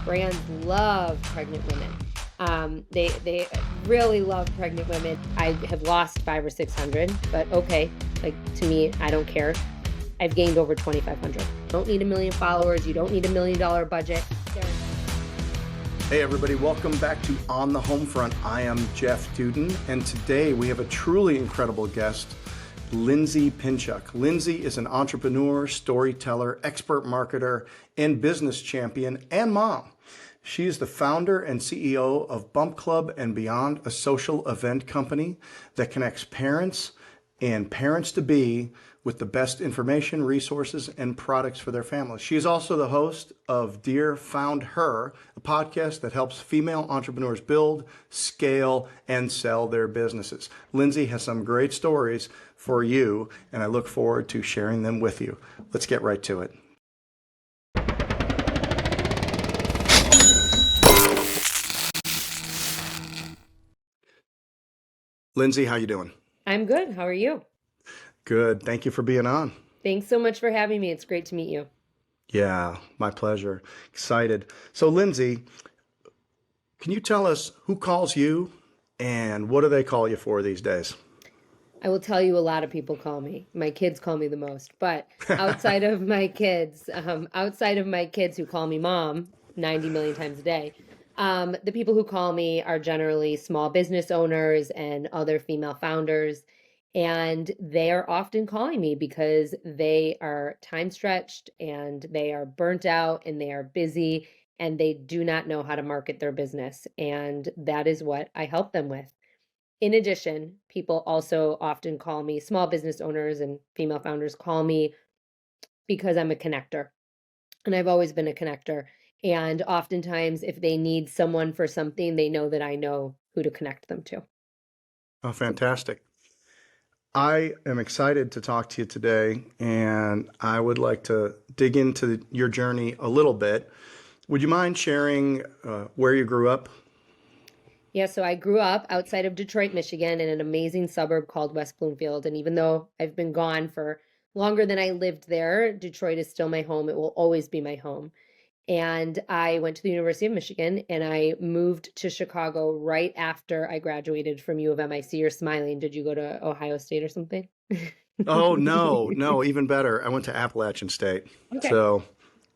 Brands love pregnant women. They really love pregnant women. I have lost 500 or 600, but okay. Like, to me, I don't care. I've gained over 2,500. Don't need 1 million followers. You don't need $1 million budget. Hey everybody, welcome back to On the Homefront. I am Jeff Duden, and today we have a truly incredible guest, Lindsey Pinchuk. Lindsey is an entrepreneur, storyteller, expert marketer, and business champion, and mom. She is the founder and CEO of Bump Club and Beyond, a social event company that connects parents and parents-to-be with the best information, resources, and products for their families. She is also the host of Dear Found Her, a podcast that helps female entrepreneurs build, scale, and sell their businesses. Lindsey has some great stories for you, and I look forward to sharing them with you. Let's get right to it. Lindsey, how you doing? I'm good. How are you? Good. Thank you for being on. Thanks so much for having me. It's great to meet you. Yeah, my pleasure. Excited. So, Lindsey, can you tell us who calls you and what do they call you for these days? I will tell you, a lot of people call me. My kids call me the most, but outside of my kids, who call me mom 90 million times a day, the people who call me are generally small business owners and other female founders. And they are often calling me because they are time stretched and they are burnt out and they are busy and they do not know how to market their business. And that is what I help them with. In addition, people also often call me, small business owners and female founders call me because I'm a connector. And I've always been a connector. And oftentimes, if they need someone for something, they know that I know who to connect them to. Oh, fantastic. I am excited to talk to you today, and I would like to dig into your journey a little bit. Would you mind sharing where you grew up? Yeah, so I grew up outside of Detroit, Michigan, in an amazing suburb called West Bloomfield. And even though I've been gone for longer than I lived there, Detroit is still my home. It will always be my home. And I went to the University of Michigan and I moved to Chicago right after I graduated from U of M. I see you're smiling. Did you go to Ohio State or something? Oh, no, even better. I went to Appalachian State. Okay. So,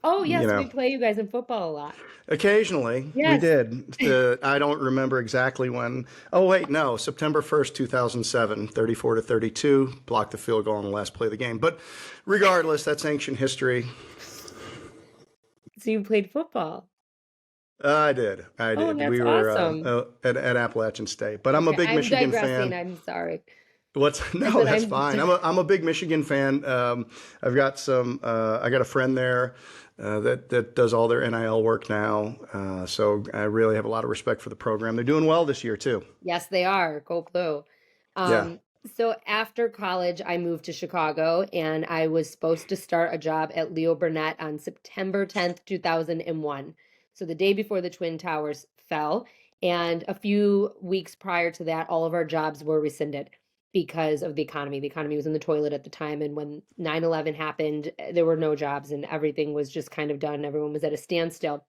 Oh, you yes, we know, play you guys in football a lot. occasionally we Yes. did. I don't remember exactly when. Oh, wait, no, September 1st, 2007, 34-32, blocked the field goal on the last play of the game. But regardless, that's ancient history. So you played football. I did. Oh, that's We were awesome. at Appalachian State, but I'm a Okay, big I'm Michigan digressing. fan. I'm sorry. What's I no, said that's I'm. fine. I'm a big Michigan fan. I've got some. I got a friend there that does all their NIL work now. So I really have a lot of respect for the program. They're doing well this year too. Yes, they are. Go Blue. Yeah. Um, so after college, I moved to Chicago and I was supposed to start a job at Leo Burnett on September 10th, 2001. So the day before the Twin Towers fell. And a few weeks prior to that, all of our jobs were rescinded because of the economy. The economy was in the toilet at the time. And when 9/11 happened, there were no jobs and everything was just kind of done. Everyone was at a standstill.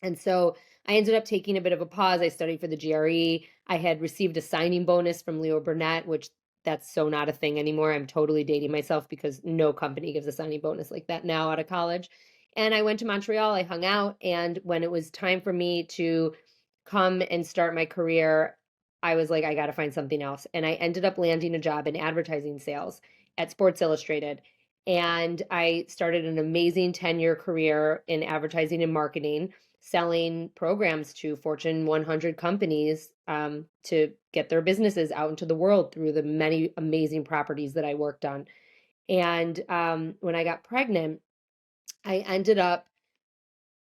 And so I ended up taking a bit of a pause. I studied for the GRE. I had received a signing bonus from Leo Burnett, which that's so not a thing anymore. I'm totally dating myself because no company gives a signing bonus like that now out of college. And I went to Montreal. I hung out. And when it was time for me to come and start my career, I was like, I got to find something else. And I ended up landing a job in advertising sales at Sports Illustrated. And I started an amazing 10-year career in advertising and marketing, selling programs to Fortune 100 companies to get their businesses out into the world through the many amazing properties that I worked on. And when I got pregnant, I ended up,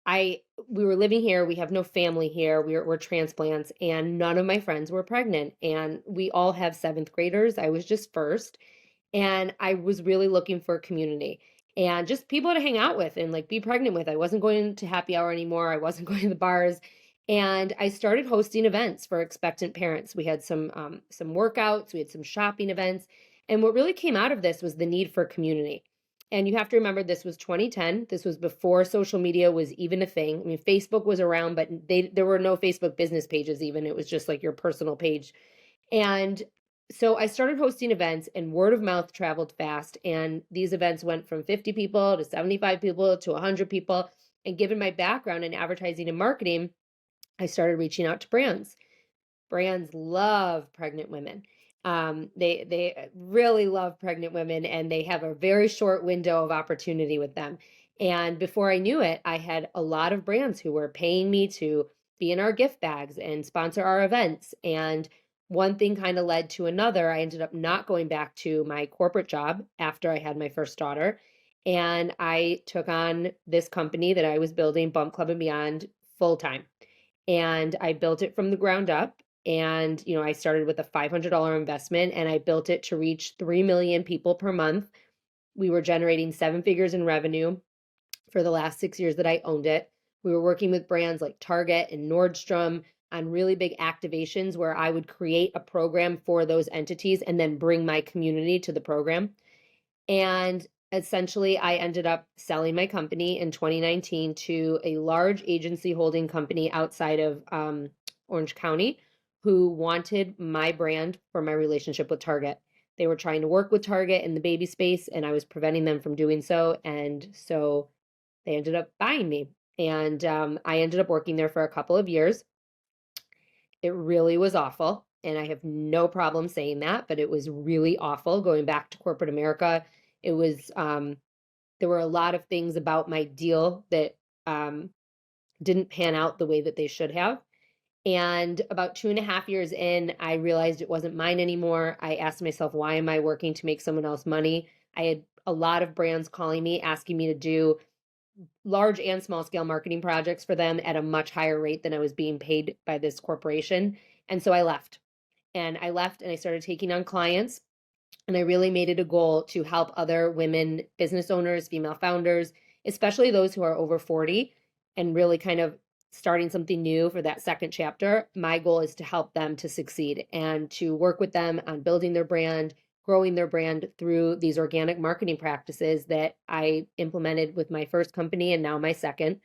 we were living here. We have no family here. We're transplants, and none of my friends were pregnant. And we all have seventh graders. I was just first, and I was really looking for a community and just people to hang out with and like be pregnant with. I wasn't going to happy hour anymore. I wasn't going to the bars. And I started hosting events for expectant parents. We had some workouts, we had some shopping events. And what really came out of this was the need for community. And you have to remember this was 2010. This was before social media was even a thing. I mean, Facebook was around, but there were no Facebook business pages even. It was just like your personal page. And so I started hosting events, and word of mouth traveled fast. And these events went from 50 people to 75 people to 100 people. And given my background in advertising and marketing, I started reaching out to brands. Brands love pregnant women. They really love pregnant women, and they have a very short window of opportunity with them. And before I knew it, I had a lot of brands who were paying me to be in our gift bags and sponsor our events. And one thing kind of led to another. I ended up not going back to my corporate job after I had my first daughter. And I took on this company that I was building, Bump Club and Beyond, full time. And I built it from the ground up. And, I started with a $500 investment, and I built it to reach 3 million people per month. We were generating seven figures in revenue for the last 6 years that I owned it. We were working with brands like Target and Nordstrom on really big activations where I would create a program for those entities and then bring my community to the program. And essentially, I ended up selling my company in 2019 to a large agency holding company outside of Orange County who wanted my brand for my relationship with Target. They were trying to work with Target in the baby space, and I was preventing them from doing so. And so they ended up buying me. And I ended up working there for a couple of years. It really was awful. And I have no problem saying that, but it was really awful going back to corporate America. It was, there were a lot of things about my deal that didn't pan out the way that they should have. And about 2.5 years in, I realized it wasn't mine anymore. I asked myself, why am I working to make someone else money? I had a lot of brands calling me, asking me to do large and small scale marketing projects for them at a much higher rate than I was being paid by this corporation. And so I left. And I left and I started taking on clients. And I really made it a goal to help other women business owners, female founders, especially those who are over 40 and really kind of starting something new for that second chapter. My goal is to help them to succeed and to work with them on building their brand, growing their brand through these organic marketing practices that I implemented with my first company and now my second.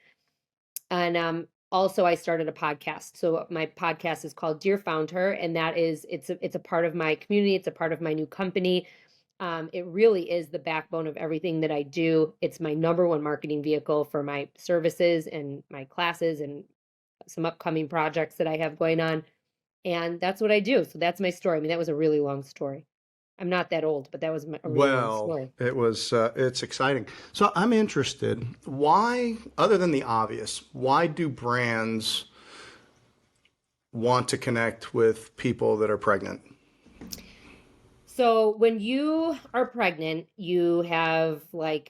And also I started a podcast. So my podcast is called Dear Found Her, and that is it's a part of my community. It's a part of my new company. It really is the backbone of everything that I do. It's my number one marketing vehicle for my services and my classes and some upcoming projects that I have going on. And that's what I do. So that's my story. I mean, that was a really long story. I'm not that old, but that was a really long Well, story. it's exciting. So I'm interested, why, other than the obvious, why do brands want to connect with people that are pregnant? So when you are pregnant, you have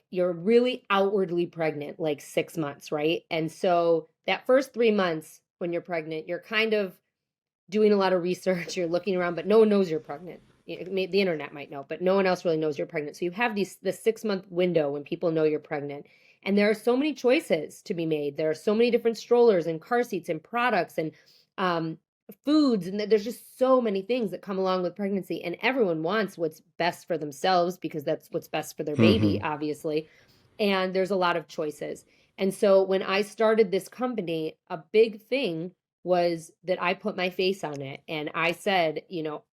you're really outwardly pregnant, like 6 months, right? And so that first 3 months when you're pregnant, you're kind of doing a lot of research, you're looking around, but no one knows you're pregnant. The internet might know, but no one else really knows you're pregnant. So you have this 6 month window when people know you're pregnant. And there are so many choices to be made. There are so many different strollers and car seats and products and foods. And there's just so many things that come along with pregnancy. And everyone wants what's best for themselves because that's what's best for their baby, Hmm. obviously. And there's a lot of choices. And so when I started this company, a big thing was that I put my face on it. And I said,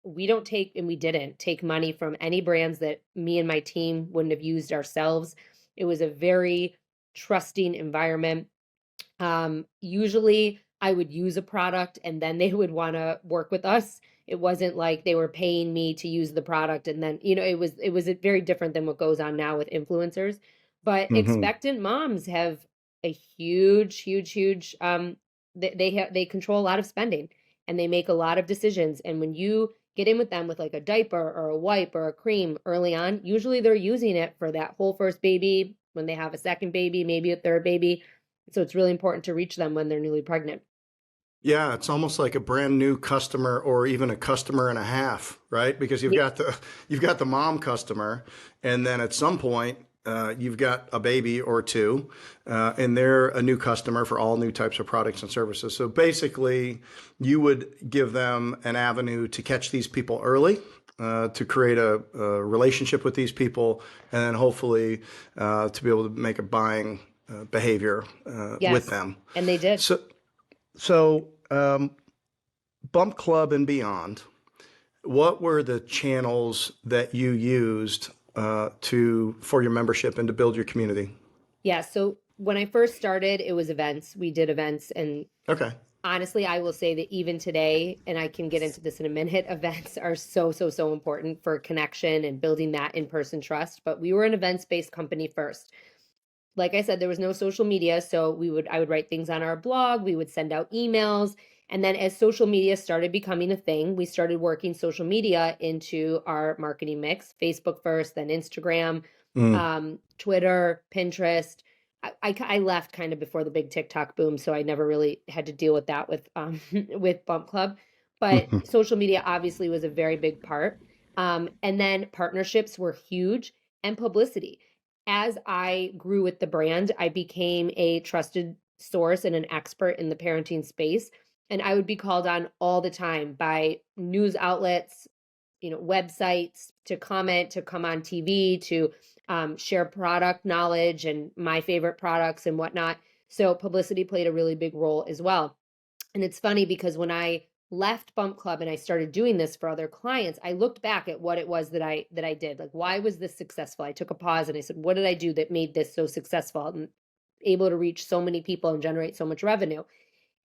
we don't take, and we didn't take money from any brands that me and my team wouldn't have used ourselves. It was a very trusting environment. Usually I would use a product and then they would want to work with us. It wasn't like they were paying me to use the product and then, it was very different than what goes on now with influencers. But Hmm. expectant moms have a huge, huge, huge they control a lot of spending and they make a lot of decisions. And when you get in with them with like a diaper or a wipe or a cream early on, usually they're using it for that whole first baby, when they have a second baby, maybe a third baby. So it's really important to reach them when they're newly pregnant. Yeah, it's almost like a brand new customer or even a customer and a half, right? Because Ye- you've got the mom customer, and then at some point you've got a baby or two, and they're a new customer for all new types of products and services. So basically, you would give them an avenue to catch these people early to create a relationship with these people, and then hopefully to be able to make a buying behavior with Yes. them. And they did. So Bump Club and beyond, what were the channels that you used for your membership and to build your community? Yeah. So when I first started, it was events. We did events. And Okay. honestly, I will say that even today, and I can get into this in a minute, events are so important for connection and building that in-person trust. But we were an events-based company first. Like I said, there was no social media, so I would write things on our blog, we would send out emails, and then as social media started becoming a thing, we started working social media into our marketing mix. Facebook first, then Instagram, Mm. Twitter, Pinterest. I left kind of before the big TikTok boom, so I never really had to deal with that with with Bump Club. But social media obviously was a very big part. And then partnerships were huge, and publicity. As I grew with the brand, I became a trusted source and an expert in the parenting space. And I would be called on all the time by news outlets, websites to comment, to come on TV, to share product knowledge and my favorite products and whatnot. So publicity played a really big role as well. And it's funny because when I left Bump Club and I started doing this for other clients, I looked back at what it was that I did. Like, why was this successful? I took a pause and I said, what did I do that made this so successful and able to reach so many people and generate so much revenue?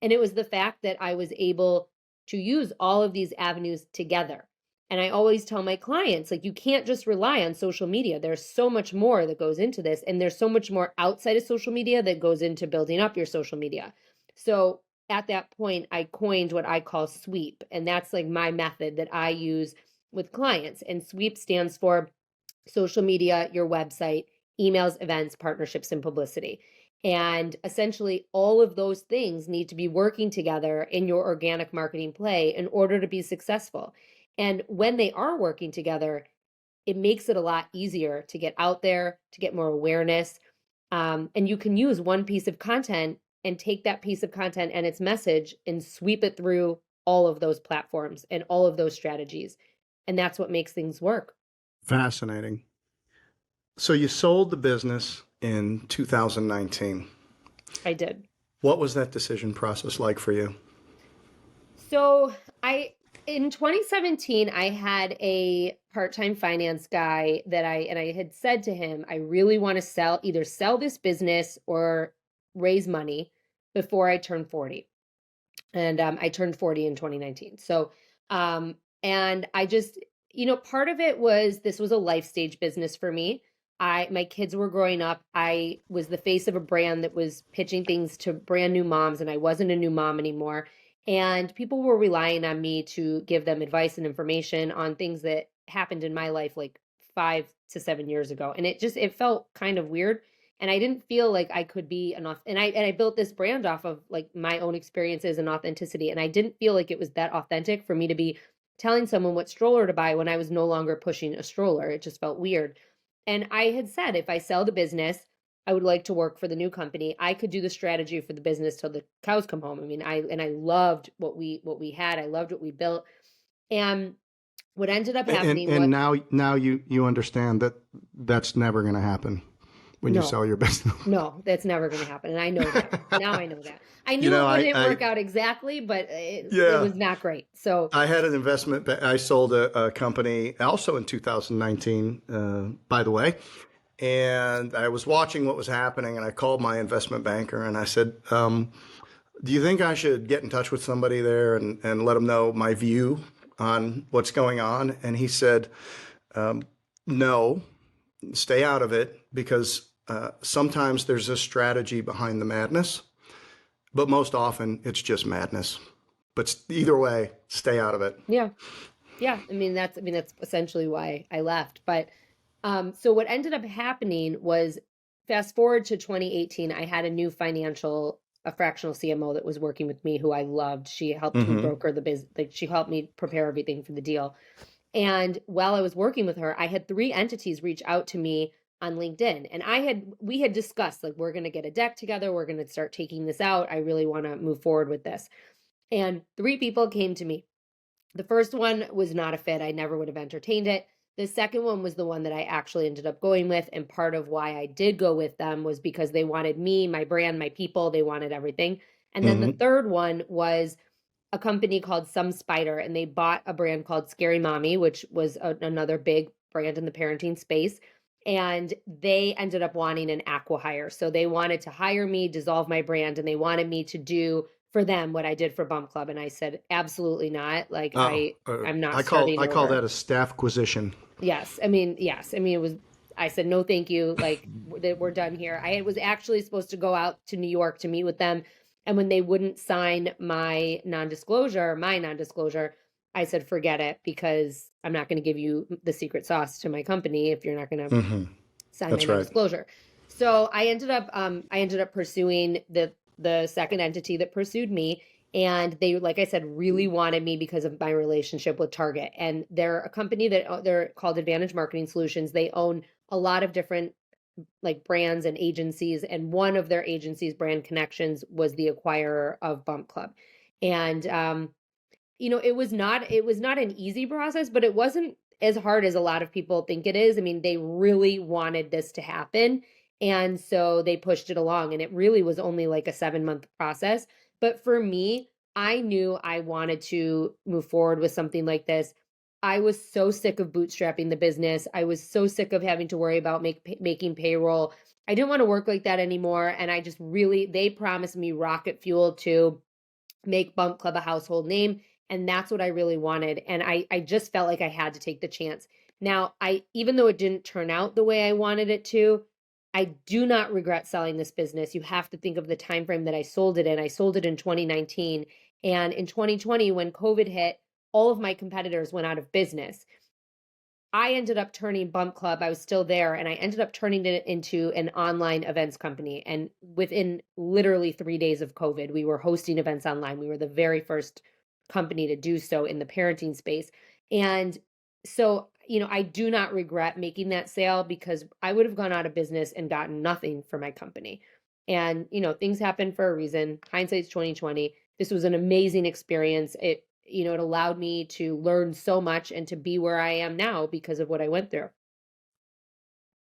And it was the fact that I was able to use all of these avenues together. And I always tell my clients, like, you can't just rely on social media. There's so much more that goes into this. And there's so much more outside of social media that goes into building up your social media. So at that point, I coined what I call sweep. And that's like my method that I use with clients. And sweep stands for social media, your website, emails, events, partnerships, and publicity. And essentially, all of those things need to be working together in your organic marketing play in order to be successful. And when they are working together, it makes it a lot easier to get out there, to get more awareness. And you can use one piece of content and take that piece of content and its message and sweep it through all of those platforms and all of those strategies. And that's what makes things work. Fascinating. So you sold the business in 2019. I did. What was that decision process like for you? So in 2017, I had a part-time finance guy that I had said to him, I really want to either sell this business or raise money before I turn 40. And I turned 40 in 2019. So, and I just, part of it was this was a life stage business for me. My kids were growing up. I was the face of a brand that was pitching things to brand new moms, and I wasn't a new mom anymore. And people were relying on me to give them advice and information on things that happened in my life like 5 to 7 years ago. And it felt kind of weird. And I didn't feel like I could be enough. And I built this brand off of like my own experiences and authenticity. And I didn't feel like it was that authentic for me to be telling someone what stroller to buy when I was no longer pushing a stroller. It just felt weird. And I had said, if I sell the business, I would like to work for the new company. I could do the strategy for the business till the cows come home. I mean, I loved what we had. I loved what we built. And what ended up happening And now you understand that that's never going to happen when you sell your business. No, that's never going to happen. And I know that. Now I know that. I knew it wouldn't work out exactly, but it was not great. So I had an investment. I sold a company also in 2019, by the way. And I was watching what was happening, and I called my investment banker and I said, do you think I should get in touch with somebody there and let them know my view on what's going on? And he said, no, stay out of it, because sometimes there's a strategy behind the madness, but most often it's just madness. But either way, stay out of it. yeah. I mean, that's essentially why I left. But so what ended up happening was, fast forward to 2018, I had a fractional CMO that was working with me who I loved. She helped me broker the business. Like, she helped me prepare everything for the deal. And while I was working with her, I had 3 entities reach out to me on LinkedIn. And we had discussed, like, we're going to get a deck together. We're going to start taking this out. I really want to move forward with this. And 3 people came to me The first one was not a fit. I never would have entertained it. The second one was the one that I actually ended up going with. And part of why I did go with them was because they wanted me, my brand, my people, they wanted everything. And then the Hmm. third one was a company called Some Spider, and they bought a brand called Scary Mommy, which was another big brand in the parenting space. And they ended up wanting an acqui-hire. So they wanted to hire me, dissolve my brand, and they wanted me to do for them what I did for Bump Club. And I said, absolutely not. Like Oh, I'm not I starting call over. that a staff acquisition. Yes. I mean, it was, I said, no, thank you. Like, we're done here. I was actually supposed to go out to New York to meet with them. And when they wouldn't sign my non disclosure, I said, forget it, because I'm not going to give you the secret sauce to my company if you're not going to Hmm. sign my That's non right. disclosure. So I ended up pursuing the second entity that pursued me, and they, like I said, really wanted me because of my relationship with Target. And they're a company that they're called Advantage Marketing Solutions. They own a lot of different like brands and agencies, and one of their agencies, Brand Connections, was the acquirer of Bump Club. And it was not an easy process, but it wasn't as hard as a lot of people think it is. I mean, they really wanted this to happen, and so they pushed it along, and it really was only like a 7-month process. But for me, I knew I wanted to move forward with something like this. I was so sick of bootstrapping the business. I was so sick of having to worry about making payroll. I didn't want to work like that anymore, and I just really, they promised me rocket fuel to make Bump Club a household name. And that's what I really wanted. And I just felt like I had to take the chance. Now, even though it didn't turn out the way I wanted it to, I do not regret selling this business. You have to think of the time frame that I sold it in. I sold it in 2019. And in 2020, when COVID hit, all of my competitors went out of business. I ended up turning Bump Club, I was still there, and I ended up turning it into an online events company. And within literally 3 days of COVID, we were hosting events online. We were the very first company to do so in the parenting space. And so, I do not regret making that sale, because I would have gone out of business and gotten nothing for my company. And, things happen for a reason. Hindsight's 2020. This was an amazing experience. It allowed me to learn so much and to be where I am now because of what I went through.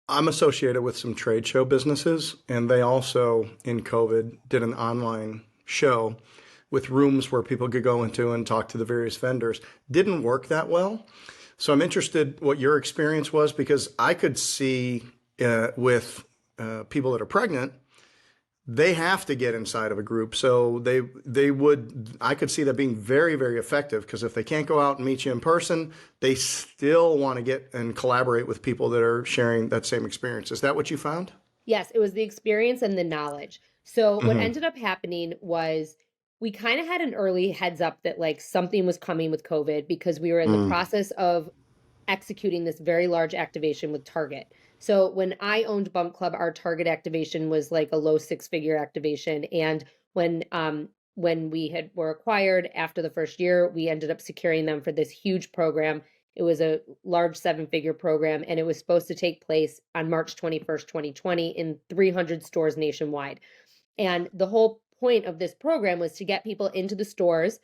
I'm associated with some trade show businesses, and they also, in COVID, did an online show with rooms where people could go into and talk to the various vendors. Didn't work that well. So I'm interested what your experience was, because I could see with people that are pregnant, they have to get inside of a group. So they would, I could see that being very, very effective, because if they can't go out and meet you in person, they still want to get and collaborate with people that are sharing that same experience. Is that what you found? Yes, it was the experience and the knowledge. So what Hmm. ended up happening was we kind of had an early heads up that like something was coming with COVID, because we were in the Mm. process of executing this very large activation with Target. So when I owned Bump Club, our Target activation was like a low six-figure activation. And when we were acquired after the first year, we ended up securing them for this huge program. It was a large 7-figure program, and it was supposed to take place on March 21st, 2020, in 300 stores nationwide. And the whole point of this program was to get people into the stores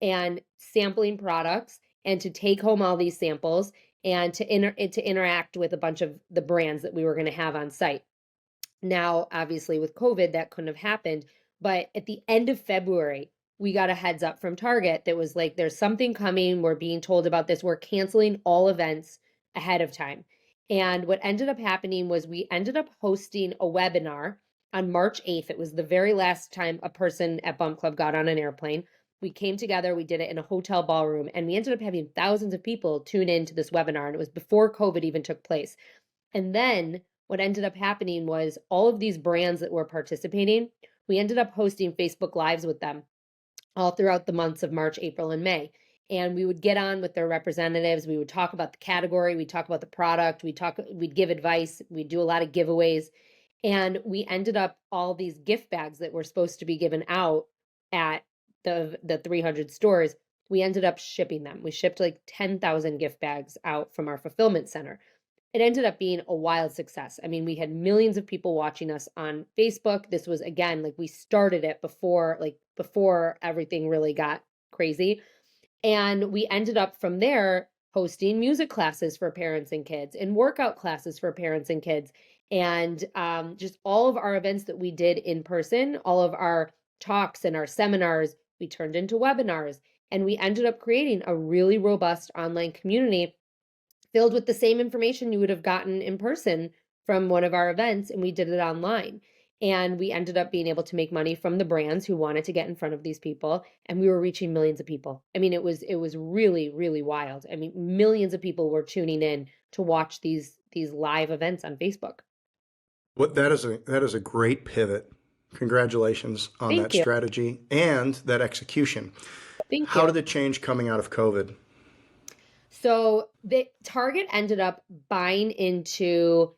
and sampling products, and to take home all these samples, and to interact with a bunch of the brands that we were going to have on site. Now, obviously, with COVID, that couldn't have happened. But at the end of February, we got a heads up from Target that was like, there's something coming. We're being told about this. We're canceling all events ahead of time. And what ended up happening was we ended up hosting a webinar on March 8th. It was the very last time a person at Bump Club got on an airplane. We came together, we did it in a hotel ballroom, and we ended up having thousands of people tune in to this webinar. And it was before COVID even took place. And then what ended up happening was all of these brands that were participating, we ended up hosting Facebook Lives with them all throughout the months of March, April, and May. And we would get on with their representatives. We would talk about the category. We'd talk about the product. We'd give advice. We'd do a lot of giveaways. And we ended up all these gift bags that were supposed to be given out at the 300 stores. We ended up shipping them. We shipped like 10,000 gift bags out from our fulfillment center. It ended up being a wild success. I mean, we had millions of people watching us on Facebook. This was, again, like we started it before everything really got crazy. And we ended up from there hosting music classes for parents and kids and workout classes for parents and kids. And just all of our events that we did in person, all of our talks and our seminars, we turned into webinars. And we ended up creating a really robust online community filled with the same information you would have gotten in person from one of our events, and we did it online. And we ended up being able to make money from the brands who wanted to get in front of these people, and we were reaching millions of people. I mean, it was really, really wild. I mean, millions of people were tuning in to watch these live events on Facebook. What that is a great pivot. Congratulations on Thank that you. strategy and that execution. Thank How you. did it change coming out of COVID? So the Target ended up buying into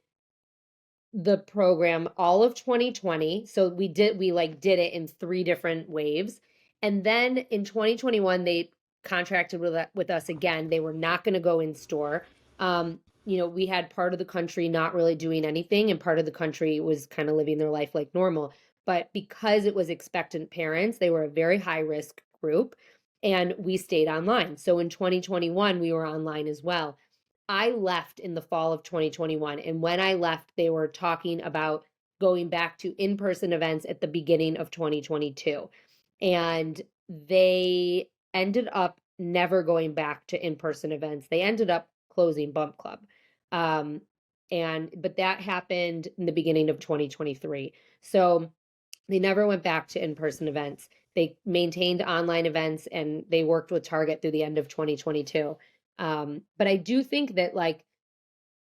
the program all of 2020. So we did it in 3 different waves. And then in 2021 they contracted with us again. They were not going to go in store. We had part of the country not really doing anything and part of the country was kind of living their life like normal. But because it was expectant parents, they were a very high risk group and we stayed online. So in 2021 we were online as well. I left in the fall of 2021. And when I left, they were talking about going back to in person events at the beginning of 2022. And they ended up never going back to in person events. They ended up closing Bump Club. Um, but that happened in the beginning of 2023. So they never went back to in person events. They maintained online events and they worked with Target through the end of 2022. But I do think that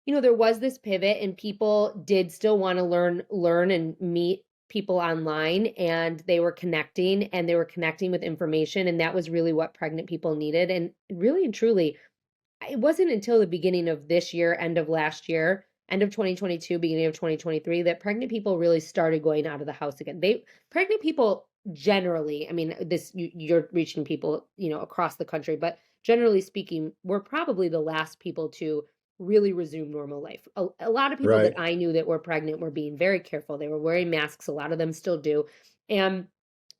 there was this pivot and people did still want to learn and meet people online and they were connecting with information. And that was really what pregnant people needed. And really and truly, it wasn't until the beginning of this year, end of last year, end of 2022, beginning of 2023, that pregnant people really started going out of the house again. Pregnant people generally, I mean, you're reaching people, across the country, but generally speaking, we're probably the last people to really resume normal life. A lot of people that Right. I knew that were pregnant were being very careful. They were wearing masks. A lot of them still do. And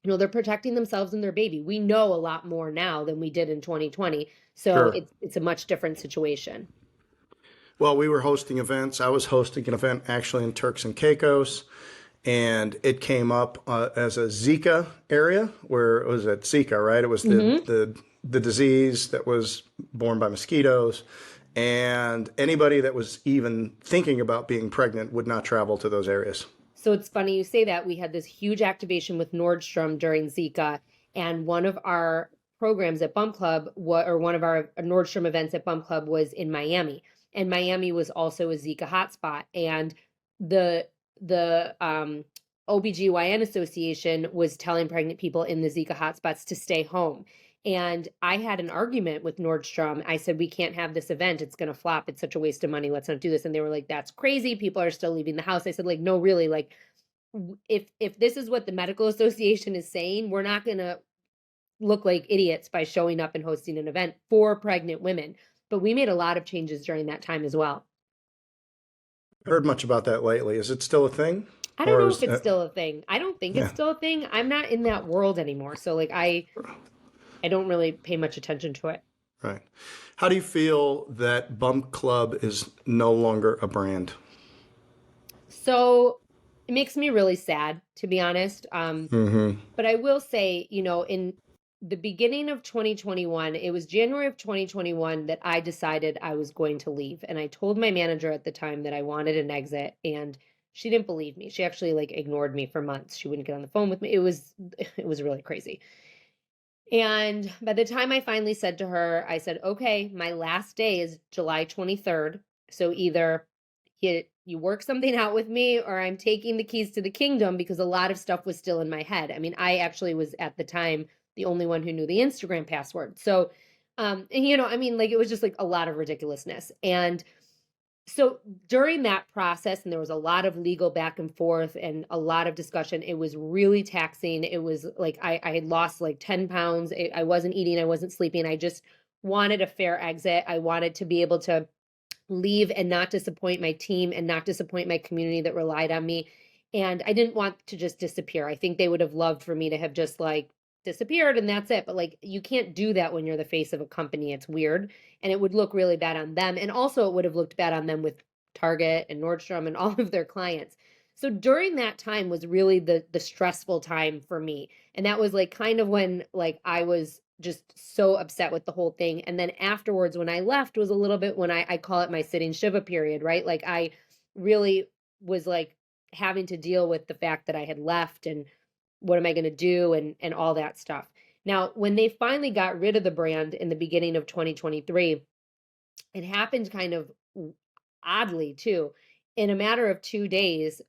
they're protecting themselves and their baby. We know a lot more now than we did in 2020. So Sure. it's a much different situation. Well, we were hosting events. I was hosting an event actually in Turks and Caicos, and it came up as a Zika area where it was at Zika, right? It was the, Hmm. the, the disease that was borne by mosquitoes. And anybody that was even thinking about being pregnant would not travel to those areas. So it's funny you say that. We had this huge activation with Nordstrom during Zika, and one of our programs at Bump Club, or one of our Nordstrom events at Bump Club was in Miami, and Miami was also a Zika hotspot. And the OBGYN Association was telling pregnant people in the Zika hotspots to stay home. And I had an argument with Nordstrom. I said, we can't have this event. It's going to flop. It's such a waste of money. Let's not do this. And they were like, that's crazy. People are still leaving the house. I said, like, no, really, like, if this is what the medical association is saying, we're not going to look like idiots by showing up and hosting an event for pregnant women. But we made a lot of changes during that time as well. Heard much about that lately. Is it still a thing? I don't Or know if is, it's still a thing. I don't think it's yeah, still a thing. I'm not in that world anymore. So like I don't really pay much attention to it. right. How do you feel that Bump Club is no longer a brand? So it makes me really sad, to be honest. Mm-hmm. But I will say, in the beginning of 2021, it was January of 2021 that I decided I was going to leave. And I told my manager at the time that I wanted an exit, and she didn't believe me. She actually like ignored me for months. She wouldn't get on the phone with me. It was really crazy. And by the time I finally said to her, I said, okay, my last day is July 23rd. So either you work something out with me or I'm taking the keys to the kingdom, because a lot of stuff was still in my head. I mean, I actually was at the time the only one who knew the Instagram password. So, and I mean, like it was just like a lot of ridiculousness. And so during that process, and there was a lot of legal back and forth and a lot of discussion, it was really taxing. It was like I had lost like 10 pounds. I wasn't eating, I wasn't sleeping. I just wanted a fair exit. I wanted to be able to leave and not disappoint my team and not disappoint my community that relied on me. And I didn't want to just disappear. I think they would have loved for me to have just like disappeared and that's it. But like, you can't do that when you're the face of a company. It's weird. And it would look really bad on them. And also, it would have looked bad on them with Target and Nordstrom and all of their clients. So during that time was really the stressful time for me. And that was like kind of when like I was just so upset with the whole thing. And then afterwards, when I left, was a little bit when I call it my sitting Shiva period, right? Like I really was like having to deal with the fact that I had left and what am I going to do and all that stuff. Now, when they finally got rid of the brand in the beginning of 2023, it happened kind of oddly too. In a matter of 2 days,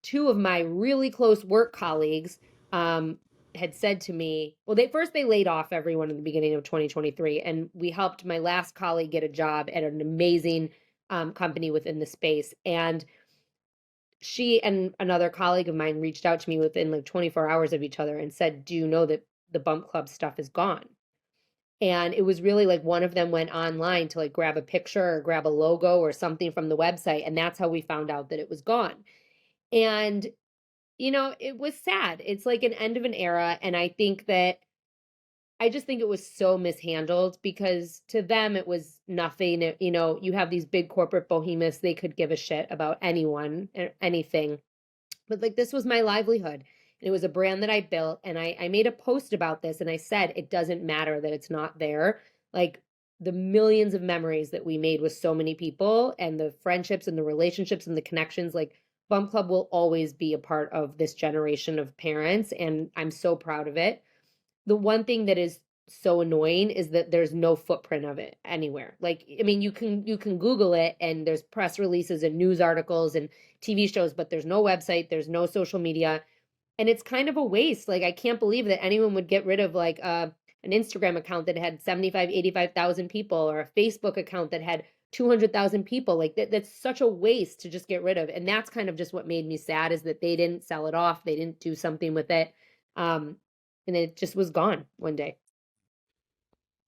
two of my really close work colleagues had said to me, well, they laid off everyone in the beginning of 2023, and we helped my last colleague get a job at an amazing company within the space. And she and another colleague of mine reached out to me within like 24 hours of each other and said, do you know that the Bump Club stuff is gone? And it was really like one of them went online to like grab a picture or grab a logo or something from the website. And that's how we found out that it was gone. And, it was sad. It's like an end of an era. And I just think it was so mishandled because to them it was nothing. You have these big corporate behemoths, they could give a shit about anyone or anything. But like this was my livelihood. And it was a brand that I built. And I made a post about this and I said, it doesn't matter that it's not there. Like the millions of memories that we made with so many people and the friendships and the relationships and the connections, like Bump Club will always be a part of this generation of parents. And I'm so proud of it. The one thing that is so annoying is that there's no footprint of it anywhere. Like, I mean, you can Google it and there's press releases and news articles and TV shows, but there's no website, there's no social media. And it's kind of a waste. Like, I can't believe that anyone would get rid of like an Instagram account that had 75, 85,000 people or a Facebook account that had 200,000 people. Like that's such a waste to just get rid of. And that's kind of just what made me sad is that they didn't sell it off. They didn't do something with it. And it just was gone one day.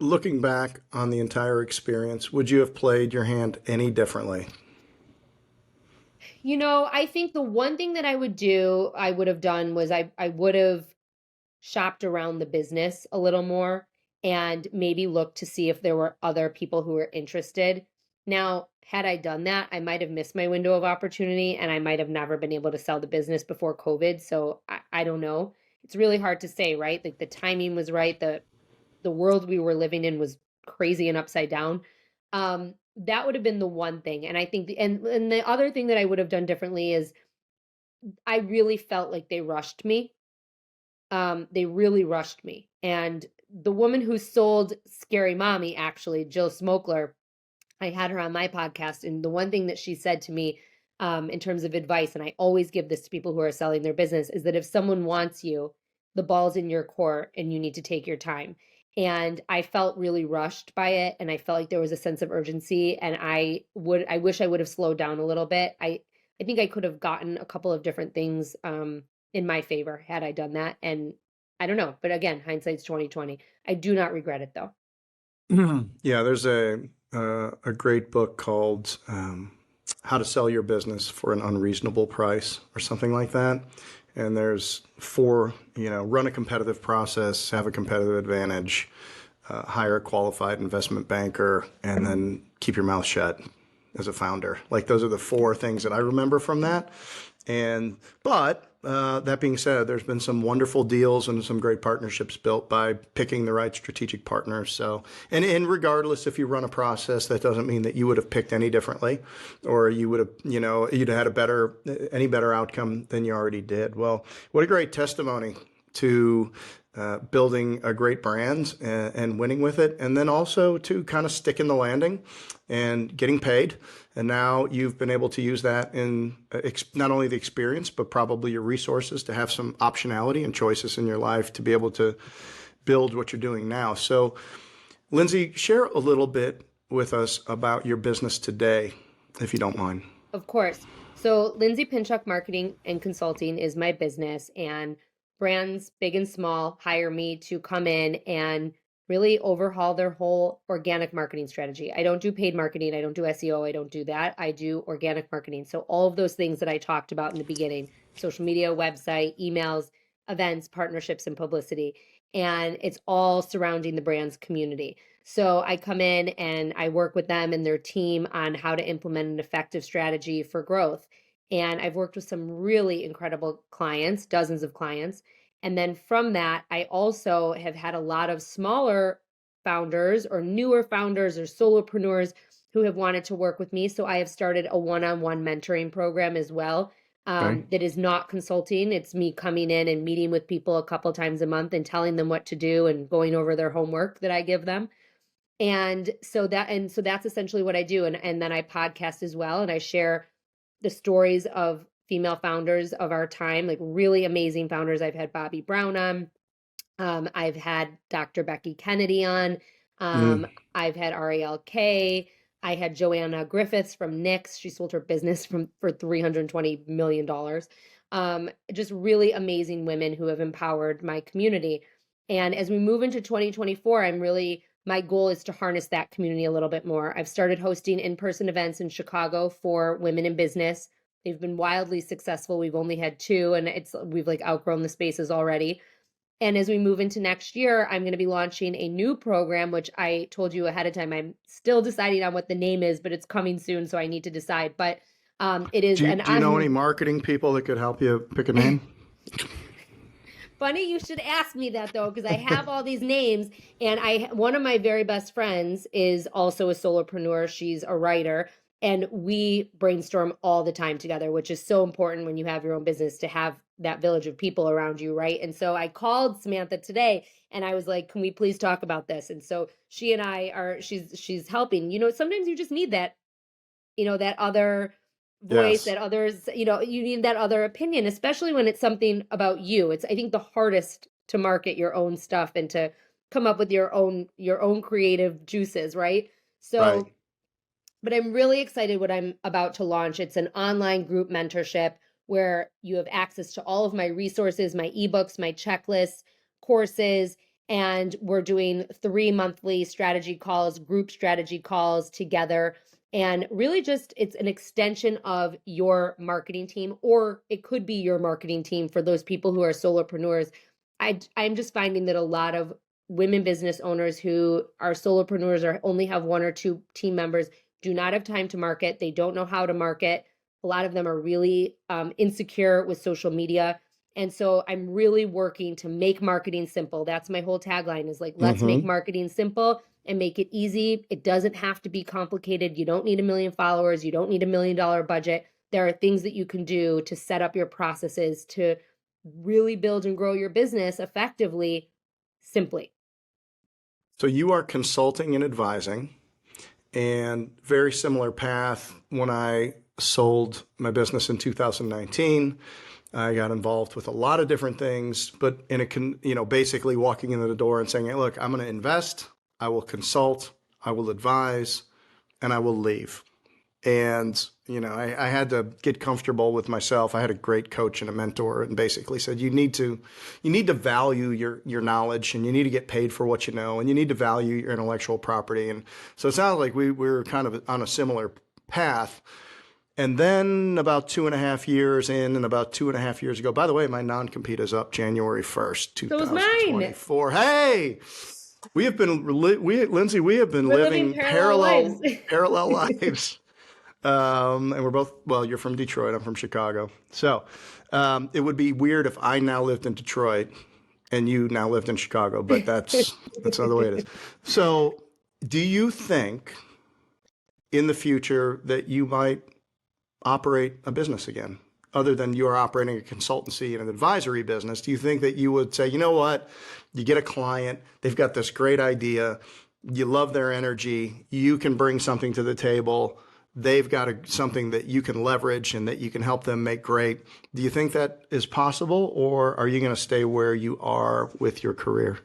Looking back on the entire experience, would you have played your hand any differently? I think the one thing that I would have done was I would have shopped around the business a little more and maybe looked to see if there were other people who were interested. Now, had I done that, I might have missed my window of opportunity and I might have never been able to sell the business before COVID. So I don't know. It's really hard to say, right? Like the timing was right. The world we were living in was crazy and upside down. That would have been the one thing. And I think and the other thing that I would have done differently is I really felt like they rushed me. They really rushed me. And the woman who sold Scary Mommy, actually, Jill Smokler, I had her on my podcast. And the one thing that she said to me in terms of advice, and I always give this to people who are selling their business, is that if someone wants you, the ball's in your court and you need to take your time. And I felt really rushed by it. And I felt like there was a sense of urgency. And I wish I would have slowed down a little bit. I think I could have gotten a couple of different things in my favor had I done that. And I don't know. But again, hindsight's 2020. I do not regret it though. Yeah, there's a great book called How to Sell Your Business for an Unreasonable Price or something like that. And there's four, run a competitive process, have a competitive advantage, hire a qualified investment banker, and then keep your mouth shut as a founder. Like those are the four things that I remember from that. But that being said, there's been some wonderful deals and some great partnerships built by picking the right strategic partners. So, and regardless if you run a process, that doesn't mean that you would have picked any differently, or you would have, you'd had any better outcome than you already did. Well, what a great testimony to building a great brand and winning with it, and then also to kind of stick in the landing and getting paid. And now you've been able to use that in not only the experience, but probably your resources to have some optionality and choices in your life to be able to build what you're doing now. So, Lindsey, share a little bit with us about your business today, if you don't mind. Of course. So Lindsey Pinchuk Marketing and Consulting is my business, and brands big and small hire me to come in and really overhaul their whole organic marketing strategy. I don't do paid marketing. I don't do SEO. I don't do that. I do organic marketing. So all of those things that I talked about in the beginning, social media, website, emails, events, partnerships, and publicity. and it's all surrounding the brand's community. So I come in and I work with them and their team on how to implement an effective strategy for growth. And I've worked with some really incredible clients, dozens of clients. And then from that, I also have had a lot of smaller founders or newer founders or solopreneurs who have wanted to work with me. So I have started a one-on-one mentoring program as well, Okay. that is not consulting. It's me coming in and meeting with people a couple times a month and telling them what to do and going over their homework that I give them. And so that's essentially what I do. And then I podcast as well, and I share the stories of female founders of our time, like really amazing founders. I've had Bobby Brown on. I've had Dr. Becky Kennedy on. Mm. I've had Ariel K. I had Joanna Griffiths from Nix. She sold her business for $320 million. Just really amazing women who have empowered my community. And as we move into 2024, my goal is to harness that community a little bit more. I've started hosting in-person events in Chicago for women in business. They've been wildly successful. We've only had two, and we've like outgrown the spaces already. And as we move into next year, I'm going to be launching a new program, which I told you ahead of time. I'm still deciding on what the name is, but it's coming soon, so I need to decide. But it is an Do you know any marketing people that could help you pick a name? Funny you should ask me that though, because I have all these names, and one of my very best friends is also a solopreneur. She's a writer, and we brainstorm all the time together, which is so important when you have your own business to have that village of people around you, right? And so I called Samantha today and I was like, "Can we please talk about this?" And so she and I are she's helping. Sometimes you just need that other voice, Yes. that others, you need that other opinion, especially when it's something about you. It's, I think, the hardest to market your own stuff and to come up with your own creative juices, right? Right. So, but I'm really excited what I'm about to launch. It's an online group mentorship where you have access to all of my resources, my ebooks, my checklists, courses, and we're doing 3 monthly strategy calls, group strategy calls together. And really just it's an extension of your marketing team, or it could be your marketing team for those people who are solopreneurs. I'm just finding that a lot of women business owners who are solopreneurs or only have one or two team members do not have time to market. They don't know how to market. A lot of them are really insecure with social media. And so I'm really working to make marketing simple. That's my whole tagline is like, let's make Mm-hmm. marketing simple and make it easy. It doesn't have to be complicated. You don't need a million followers. You don't need $1 million budget. There are things that you can do to set up your processes to really build and grow your business effectively, simply. So you are consulting and advising, and very similar path when I sold my business in 2019. I got involved with a lot of different things, but basically walking into the door and saying, "Hey, look, I'm going to invest, I will consult, I will advise, and I will leave." And, I had to get comfortable with myself. I had a great coach and a mentor and basically said, you need to value your knowledge, and you need to get paid for what you know, and you need to value your intellectual property. And so it sounds like we were kind of on a similar path. And then about 2.5 years in, and about 2.5 years ago, by the way, my non-compete is up January 1st, So is mine. 2024. Hey, Lindsay, we have been We're living living parallel lives. parallel lives. And we're both, well, you're from Detroit, I'm from Chicago. So it would be weird if I now lived in Detroit and you now lived in Chicago, but that's not the way it is. So do you think in the future that you might operate a business again, other than you are operating a consultancy and an advisory business? Do you think that you would say, you know what, you get a client, they've got this great idea, you love their energy, you can bring something to the table, they've got something that you can leverage and that you can help them make great. Do you think that is possible, or are you going to stay where you are with your career?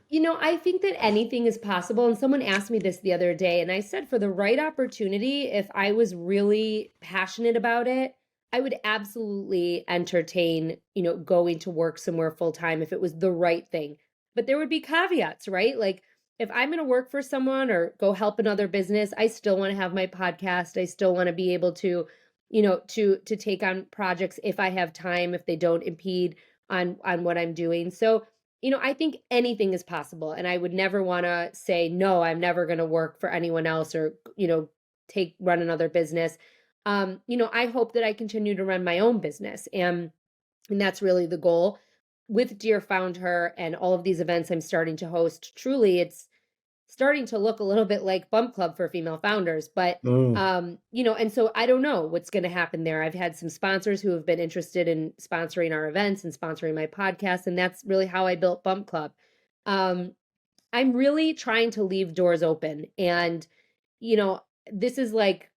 I think that anything is possible. And someone asked me this the other day, and I said, for the right opportunity, if I was really passionate about it, I would absolutely entertain, going to work somewhere full time if it was the right thing. But there would be caveats, right? Like if I'm going to work for someone or go help another business, I still want to have my podcast. I still want to be able to, to take on projects if I have time, if they don't impede on what I'm doing. So I think anything is possible. And I would never want to say, no, I'm never going to work for anyone else or, run another business. I hope that I continue to run my own business. And that's really the goal. With Dear Found Her and all of these events I'm starting to host, truly, it's starting to look a little bit like Bump Club for female founders. But, Mm. and so I don't know what's going to happen there. I've had some sponsors who have been interested in sponsoring our events and sponsoring my podcast. And that's really how I built Bump Club. Um, I'm really trying to leave doors open. And, you know, this is like,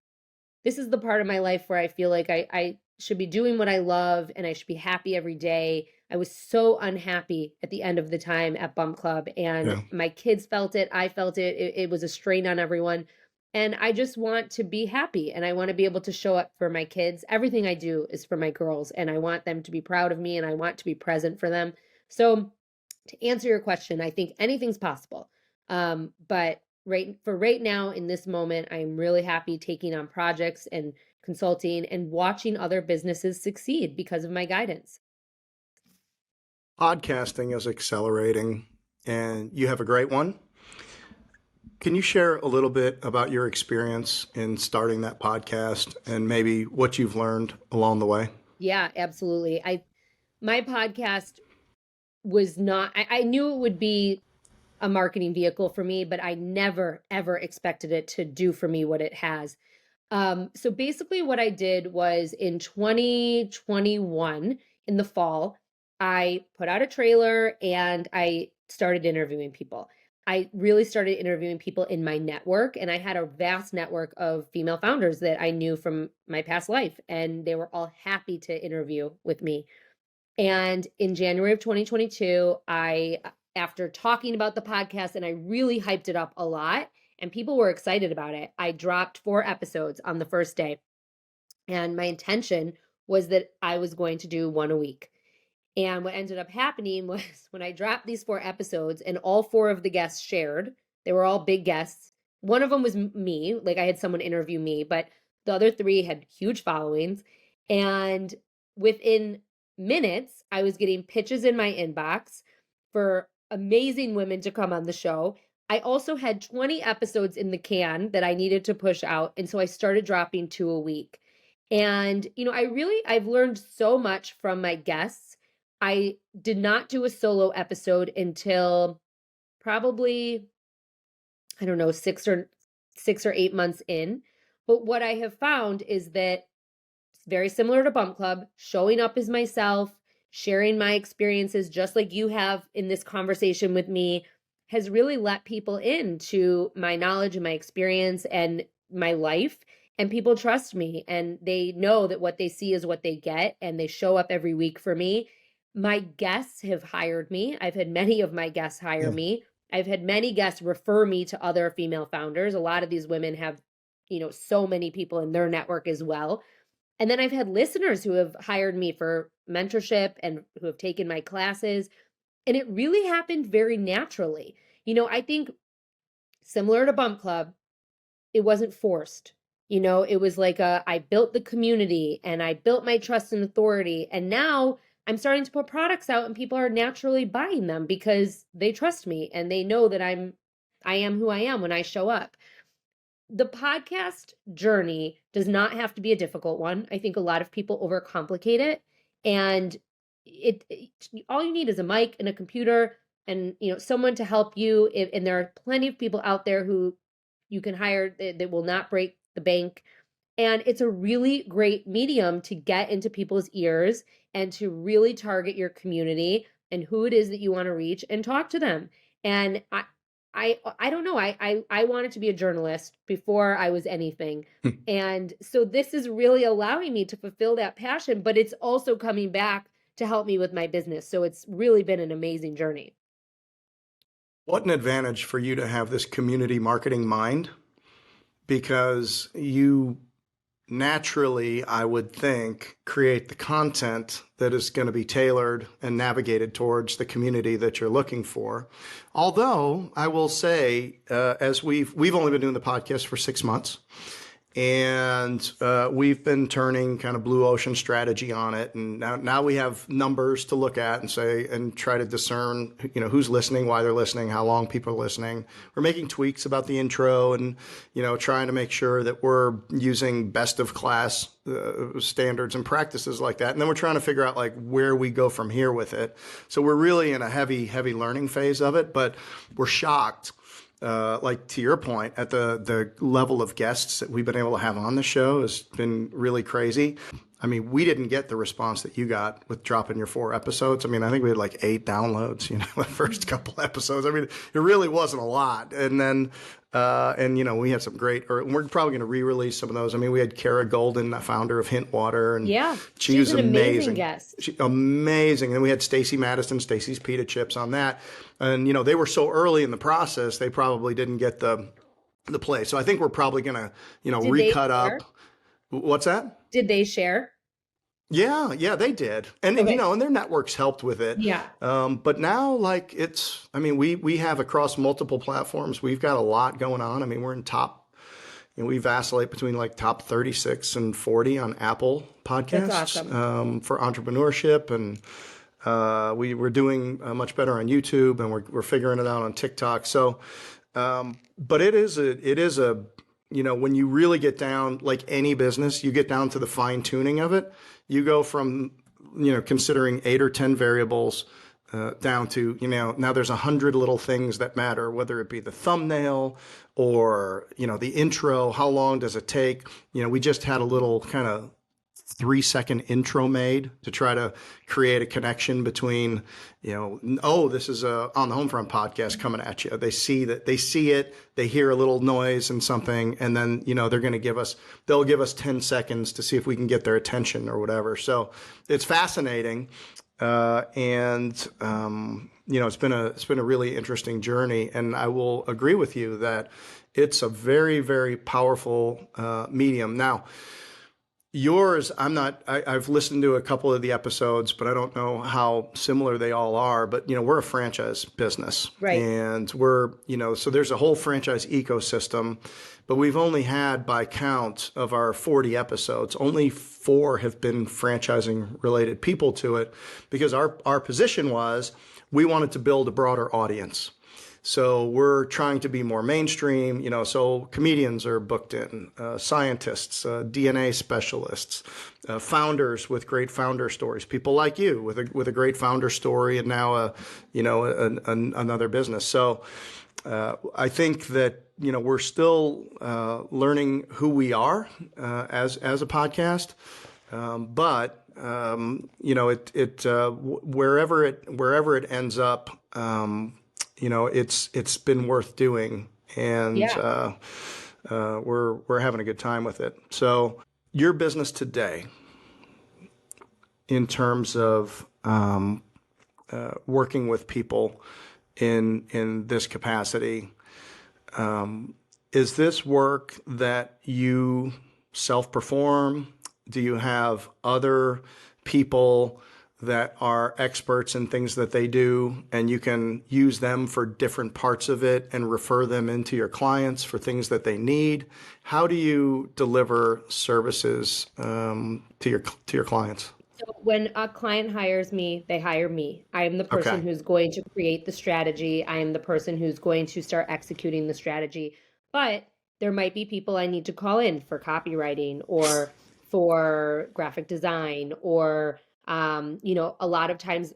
this is the part of my life where I feel like I should be doing what I love and I should be happy every day. I was so unhappy at the end of the time at Bump Club, and Yeah. my kids felt it. I felt it. It was a strain on everyone. And I just want to be happy and I want to be able to show up for my kids. Everything I do is for my girls and I want them to be proud of me and I want to be present for them. So to answer your question, I think anything's possible. But right now in this moment, I'm really happy taking on projects and consulting and watching other businesses succeed because of my guidance. Podcasting is accelerating, and you have a great one. Can you share a little bit about your experience in starting that podcast and maybe what you've learned along the way? Yeah, absolutely. My podcast was not, I knew it would be a marketing vehicle for me, but I never, ever expected it to do for me what it has. So basically what I did was in 2021, in the fall, I put out a trailer and I started interviewing people. I really started interviewing people in my network, and I had a vast network of female founders that I knew from my past life, and they were all happy to interview with me. And in January of 2022, after talking about the podcast and I really hyped it up a lot and people were excited about it, I dropped 4 episodes on the first day. And my intention was that I was going to do one a week. And what ended up happening was when I dropped these 4 episodes and all 4 of the guests shared, they were all big guests. One of them was me, like I had someone interview me, but the other 3 had huge followings. And within minutes, I was getting pitches in my inbox for amazing women to come on the show. I also had 20 episodes in the can that I needed to push out. And so I started dropping 2 a week. And, I've learned so much from my guests. I did not do a solo episode until probably, I don't know, 6 or 8 months in. But what I have found is that it's very similar to Bump Club, showing up as myself, sharing my experiences, just like you have in this conversation with me, has really let people into my knowledge and my experience and my life. And people trust me and they know that what they see is what they get, and they show up every week for me. My guests have hired me. I've had many of my guests hire Yeah. me. I've had many guests refer me to other female founders. A lot of these women have, so many people in their network as well. And then I've had listeners who have hired me for mentorship and who have taken my classes. And it really happened very naturally. I think similar to Bump Club, it wasn't forced. It was like I built the community and I built my trust and authority. And now I'm starting to put products out and people are naturally buying them because they trust me and they know that I am who I am when I show up. The podcast journey does not have to be a difficult one. I think a lot of people overcomplicate it, and it all you need is a mic and a computer and someone to help you. And there are plenty of people out there who you can hire that will not break the bank. And it's a really great medium to get into people's ears and to really target your community and who it is that you want to reach and talk to them. And I don't know. I wanted to be a journalist before I was anything. And so this is really allowing me to fulfill that passion, but it's also coming back to help me with my business. So it's really been an amazing journey. What an advantage for you to have this community marketing mind, because you naturally, I would think, create the content that is going to be tailored and navigated towards the community that you're looking for. Although I will say, as we've only been doing the podcast for 6 months, And we've been turning kind of blue ocean strategy on it, and now we have numbers to look at and say and try to discern, who's listening, why they're listening, how long people are listening. We're making tweaks about the intro, and trying to make sure that we're using best of class standards and practices like that. And then we're trying to figure out like where we go from here with it. So we're really in a heavy learning phase of it, but we're shocked. Like to your point, at the level of guests that we've been able to have on the show has been really crazy. I mean, we didn't get the response that you got with dropping your 4 episodes. I mean, I think we had like 8 downloads, the first couple episodes. I mean, it really wasn't a lot. And then, we had some great, or we're probably going to re-release some of those. I mean, we had Kara Golden, the founder of Hintwater, and yeah, she was an amazing guest. Amazing. And then we had Stacey Madison, Stacey's Pita Chips on that. And, they were so early in the process, they probably didn't get the play. So I think we're probably going to, recut up. What's that? Did they share? Yeah, they did. And, okay. And their networks helped with it. Yeah. But now we have across multiple platforms, we've got a lot going on. I mean, we're in top, we vacillate between like top 36 and 40 on Apple podcasts. That's awesome. For entrepreneurship. And we're doing much better on YouTube, and we're figuring it out on TikTok. So, but it is a, when you really get down, like any business, you get down to the fine tuning of it. You go from, considering 8 or 10 variables down to, now there's 100 little things that matter, whether it be the thumbnail or, the intro, how long does it take? We just had a little kind of 3-second intro made to try to create a connection between, this is on the Homefront podcast coming at you. They see it, they hear a little noise and something, and then, they'll give us 10 seconds to see if we can get their attention or whatever. So it's fascinating. It's been a really interesting journey, and I will agree with you that it's a very, very powerful, medium. Now, yours, I've listened to a couple of the episodes, but I don't know how similar they all are. But, we're a franchise business. Right. And we're, so there's a whole franchise ecosystem, but we've only had, by count of our 40 episodes, only 4 have been franchising related people to it, because our position was we wanted to build a broader audience. So we're trying to be more mainstream, so comedians are booked in, scientists, DNA specialists, founders with great founder stories, people like you with a great founder story, and now another business. So I think that we're still learning who we are as a podcast, but wherever it ends up. It's been worth doing, and Yeah. We're having a good time with it. So your business today, in terms of working with people in this capacity, is this work that you self-perform? Do you have other people that are experts in things that they do, and you can use them for different parts of it and refer them into your clients for things that they need? How do you deliver services to your clients? So when a client hires me, they hire me. I am the person who's going to create the strategy. I am the person who's going to start executing the strategy. But there might be people I need to call in for copywriting or for graphic design, or a lot of times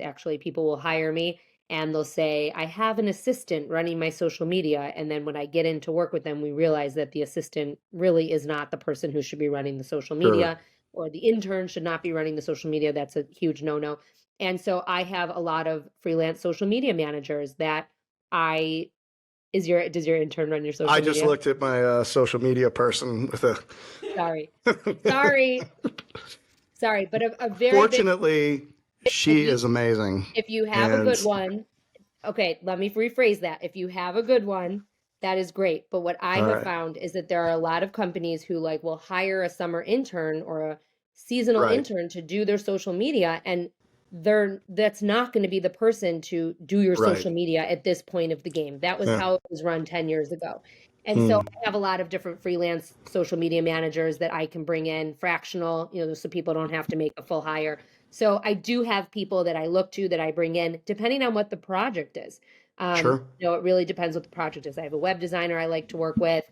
actually, people will hire me and they'll say, I have an assistant running my social media. And then when I get into work with them, we realize that the assistant really is not the person who should be running the social media, or the intern should not be running the social media. That's a huge no-no. And so I have a lot of freelance social media managers that does your intern run your social media? I just looked at my social media person with a... Sorry, but a very Fortunately, she is amazing. If you have a good one, okay, let me rephrase that. If you have a good one, that is great. But what I have found is that there are a lot of companies who will hire a summer intern or a seasonal intern to do their social media, and that's not going to be the person to do your Right. social media at this point of the game. That was Yeah. how it was run 10 years ago. And so Hmm. I have a lot of different freelance social media managers that I can bring in fractional, so people don't have to make a full hire. So I do have people that I look to that I bring in depending on what the project is. Sure. It really depends what the project is. I have a web designer I like to work with.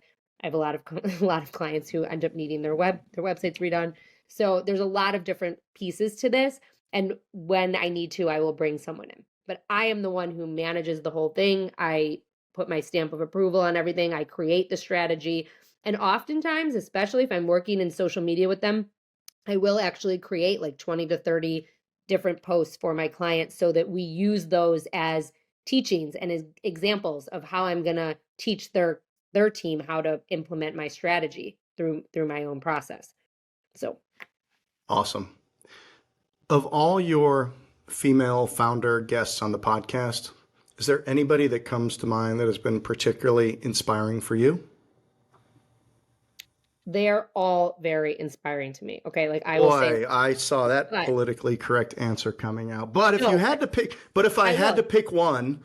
I have a lot of a lot of clients who end up needing their websites redone. So there's a lot of different pieces to this. And when I need to, I will bring someone in. But I am the one who manages the whole thing. I put my stamp of approval on everything. I create the strategy. And oftentimes, especially if I'm working in social media with them, I will actually create like 20 to 30 different posts for my clients so that we use those as teachings and as examples of how I'm going to teach their team how to implement my strategy through my own process. So Awesome. Of all your female founder guests on the podcast, is there anybody that comes to mind that has been particularly inspiring for you? they're all very inspiring to me. Okay, like I will say, Boy, I saw that but politically correct answer coming out. But if you no, had to pick, but if I I had to will. pick one,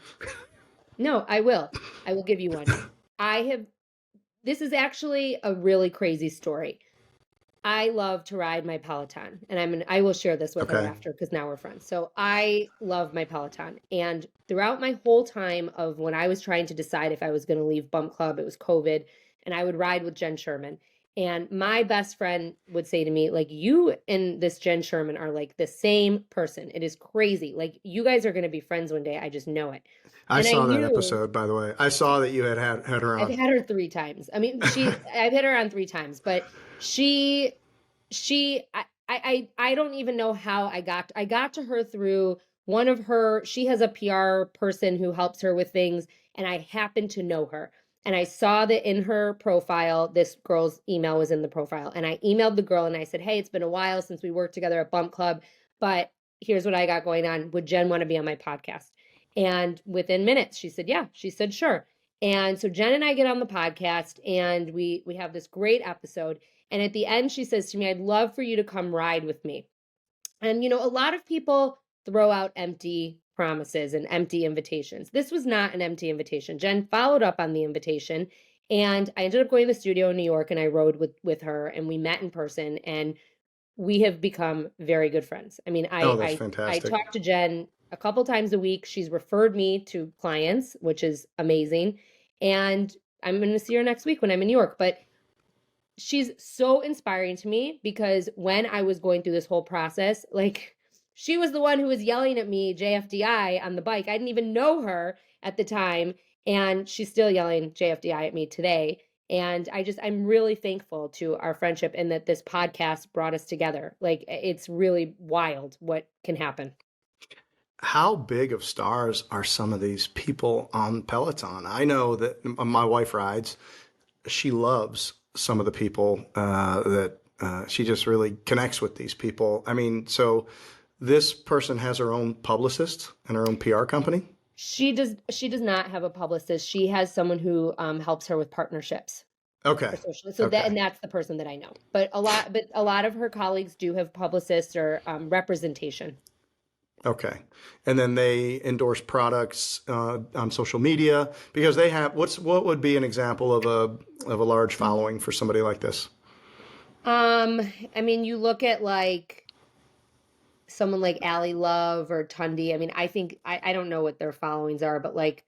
No, I will. I will give you one. I have This is actually a really crazy story. I love to ride my Peloton, and I will share this with her okay, after because now we're friends. So I love my Peloton, and throughout my whole time of when I was trying to decide if I was going to leave Bump Club, it was COVID, and I would ride with Jen Sherman. And my best friend would say to me, like, you and this Jen Sherman are like the same person. It is crazy. Like, you guys are going to be friends one day. I just know it. I And I saw that knew episode, by the way. I saw that you had her I've on. had her 3 times. I mean, I've hit her on 3 times, but she I don't even know how I got to her through one of her she has a PR person who helps her with things, and I happened to know her. And I saw that in her profile, this girl's email was in the profile. And I emailed the girl and I said, "Hey, it's been a while since we worked together at Bump Club, but here's what I got going on. Would Jen want to be on my podcast?" And within minutes, she said, "Yeah." She said, "Sure." And so Jen and I get on the podcast and we have this great episode. And at the end, she says to me, "I'd love for you to come ride with me." And, a lot of people throw out empty promises and empty invitations. This was not an empty invitation. Jen followed up on the invitation. And I ended up going to the studio in New York and I rode with her and we met in person and we have become very good friends. I mean, Oh, that's I fantastic. talk to Jen a couple times a week. She's referred me to clients, which is amazing. And I'm going to see her next week when I'm in New York. But she's so inspiring to me because when I was going through this whole process, like she was the one who was yelling at me JFDI on the bike. I didn't even know her at the time, and she's still yelling JFDI at me today. And I'm really thankful to our friendship and that this podcast brought us together. Like it's really wild what can happen. How big of stars are some of these people on Peloton? I know that my wife rides. She loves some of the people that she just really connects with these people. I mean, so this person has her own publicist and her own PR company. She does not have a publicist. She has someone who helps her with partnerships. Okay. So Okay. that's the person that I know. But a lot of her colleagues do have publicists or representation. Okay. And then they endorse products on social media because they have what would be an example of a large following for somebody like this? I mean, you look at like someone like Allie Love or Tundi. I mean, I don't know what their followings are, but like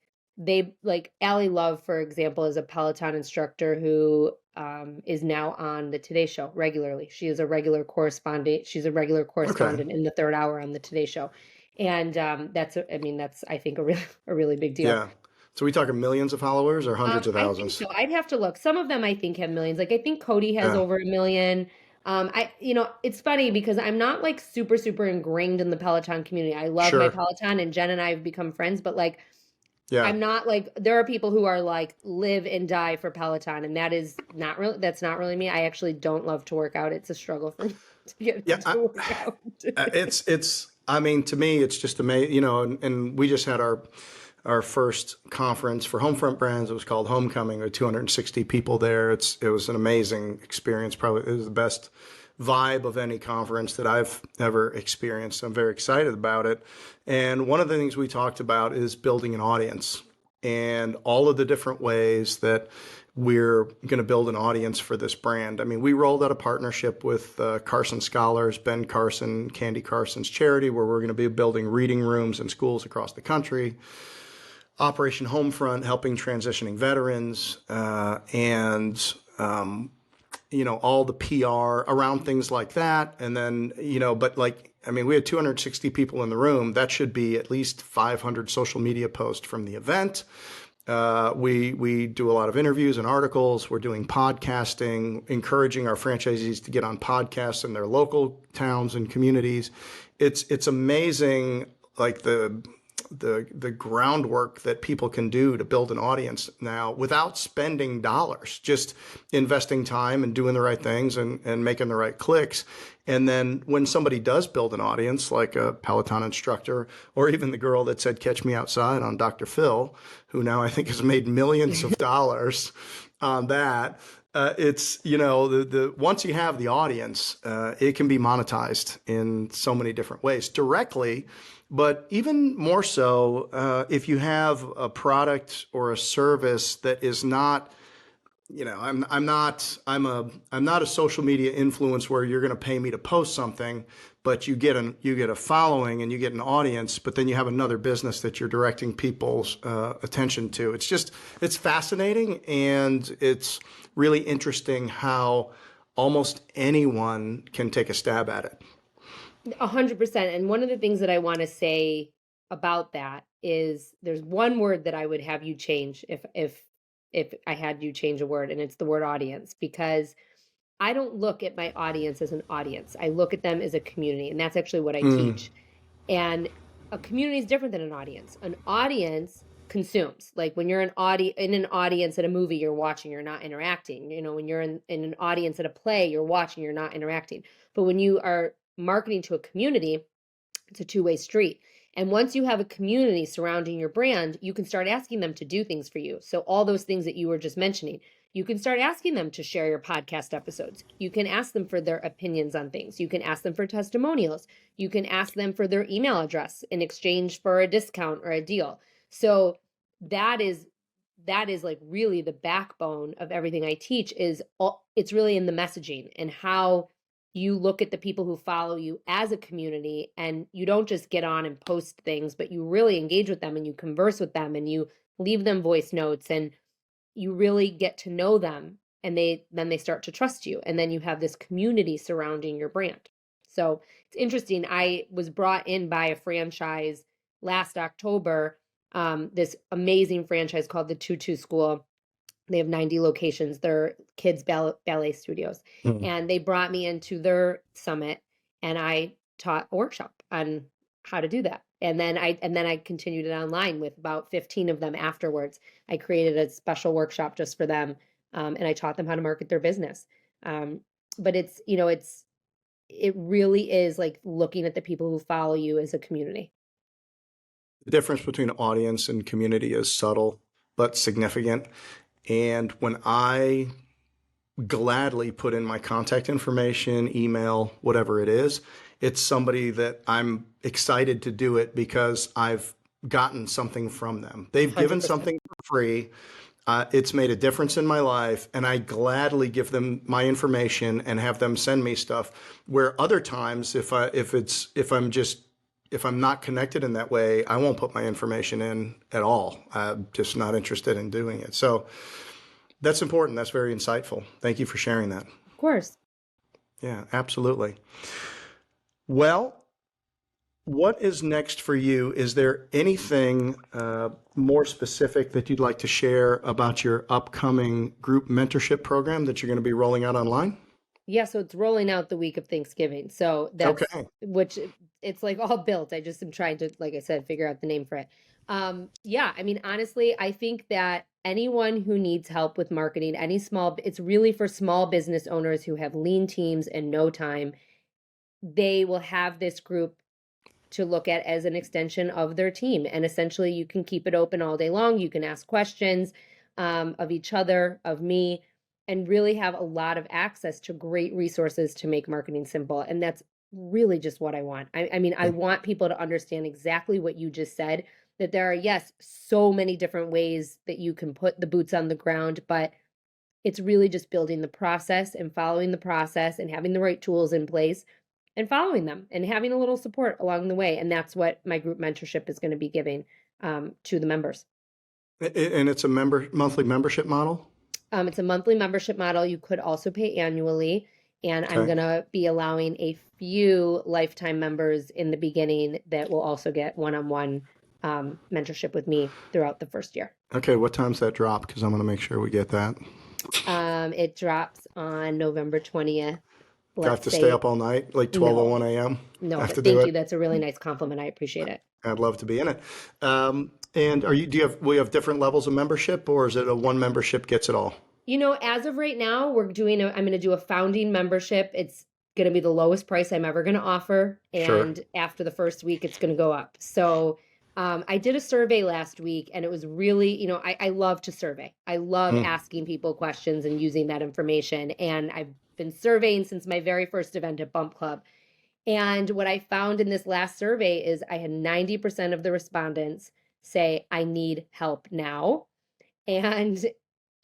Allie Love, for example, is a Peloton instructor who is now on the Today Show regularly. She is a regular correspondent. She's a regular Okay. correspondent in the third hour on the Today Show. And that's I think a really big deal. Yeah. So we talking millions of followers or hundreds of I think thousands? so. I'd have to look. Some of them I think have millions. Like I think Cody has Yeah. over 1 million. It's funny because I'm not like super, super ingrained in the Peloton community. I love my Sure. Peloton and Jen and I have become friends, but like Yeah. I'm not like there are people who are like live and die for Peloton, and that's not really me. I actually don't love to work out. It's a struggle for me to Yeah. get to work out. It's I mean, to me, it's just amazing, and we just had our first conference for Homefront brands. It was called Homecoming. There were 260 people there. It was an amazing experience. Probably it was the best vibe of any conference that I've ever experienced. I'm very excited about it. And one of the things we talked about is building an audience and all of the different ways that we're going to build an audience for this brand. I mean, we rolled out a partnership with Carson Scholars, Ben Carson, Candy Carson's charity, where we're going to be building reading rooms in schools across the country. Operation Homefront, helping transitioning veterans, and all the PR around things like that. And then, but we had 260 people in the room. That should be at least 500 social media posts from the event. We do a lot of interviews and articles. We're doing podcasting, encouraging our franchisees to get on podcasts in their local towns and communities. It's amazing, like the groundwork that people can do to build an audience now without spending dollars, just investing time and doing the right things and making the right clicks. And then when somebody does build an audience, like a Peloton instructor, or even the girl that said, "Catch me outside" on Dr. Phil, who now I think has made millions of dollars on that. It's, once you have the audience, it can be monetized in so many different ways directly. But even more so, if you have a product or a service that is not, I'm not a social media influence where you're going to pay me to post something, but you get a following and you get an audience, but then you have another business that you're directing people's attention to. It's fascinating, and it's really interesting how almost anyone can take a stab at it. 100%. And one of the things that I want to say about that is there's one word that I would have you change if I had you change a word, and it's the word audience, because I don't look at my audience as an audience. I look at them as a community, and that's actually what I teach. And a community is different than an audience. An audience consumes. Like when you're in an audience at a movie, you're watching, you're not interacting. When you're in an audience at a play, you're watching, you're not interacting. But when you are marketing to a community, it's a two-way street. And once you have a community surrounding your brand, you can start asking them to do things for you. So all those things that you were just mentioning, you can start asking them to share your podcast episodes. You can ask them for their opinions on things. You can ask them for testimonials. You can ask them for their email address in exchange for a discount or a deal. So that is like really the backbone of everything I teach. It's really in the messaging and how you look at the people who follow you as a community, and you don't just get on and post things, but you really engage with them and you converse with them and you leave them voice notes and you really get to know them, and then they start to trust you. And then you have this community surrounding your brand. So it's interesting. I was brought in by a franchise last October, this amazing franchise called the Tutu School. They have 90 locations. They're kids ballet studios. And they brought me into their summit, and I taught a workshop on how to do that. And then I continued it online with about 15 of them afterwards. I created a special workshop just for them. And I taught them how to market their business. But it really is like looking at the people who follow you as a community. The difference between audience and community is subtle but significant. And when I gladly put in my contact information, email, whatever it is, it's somebody that I'm excited to do it because I've gotten something from them. They've 100%. Given something for free. It's made a difference in my life, and I gladly give them my information and have them send me stuff. Where other times, if I'm not connected in that way, I won't put my information in at all. I'm just not interested in doing it. So that's important. That's very insightful. Thank you for sharing that. Of course. Yeah, absolutely. Well, what is next for you? Is there anything more specific that you'd like to share about your upcoming group mentorship program that you're going to be rolling out online? Yeah, so it's rolling out the week of Thanksgiving. So that's okay. Which it's like all built. I just am trying to, like I said, figure out the name for it. Yeah, I mean, honestly, I think that anyone who needs help with marketing, it's really for small business owners who have lean teams and no time. They will have this group to look at as an extension of their team. And essentially you can keep it open all day long. You can ask questions of each other, of me. and really have a lot of access to great resources to make marketing simple. And that's really just what I want. I mean, I want people to understand exactly what you just said, that there are, yes, so many different ways that you can put the boots on the ground, but it's really just building the process and following the process and having the right tools in place and following them and having a little support along the way. And that's what my group mentorship is going to be giving to the members. And it's a monthly membership model? It's a monthly membership model. You could also pay annually. And I'm going to be allowing a few lifetime members in the beginning that will also get one-on-one mentorship with me throughout the first year. Okay, what time's that drop? Because I'm going to make sure we get that. It drops on November 20th. Do I have to stay up all night, like 12:01 a.m.? No, but thank you. That's a really nice compliment. I appreciate it. I'd love to be in it. And we have different levels of membership, or is it a one membership gets it all? You know, as of right now, I'm going to do a founding membership. It's going to be the lowest price I'm ever going to offer. And after the first week, it's going to go up. So I did a survey last week, and it was really, you know, I love to survey. I love asking people questions and using that information. And I've been surveying since my very first event at Bump Club. And what I found in this last survey is I had 90% of the respondents say, I need help now. And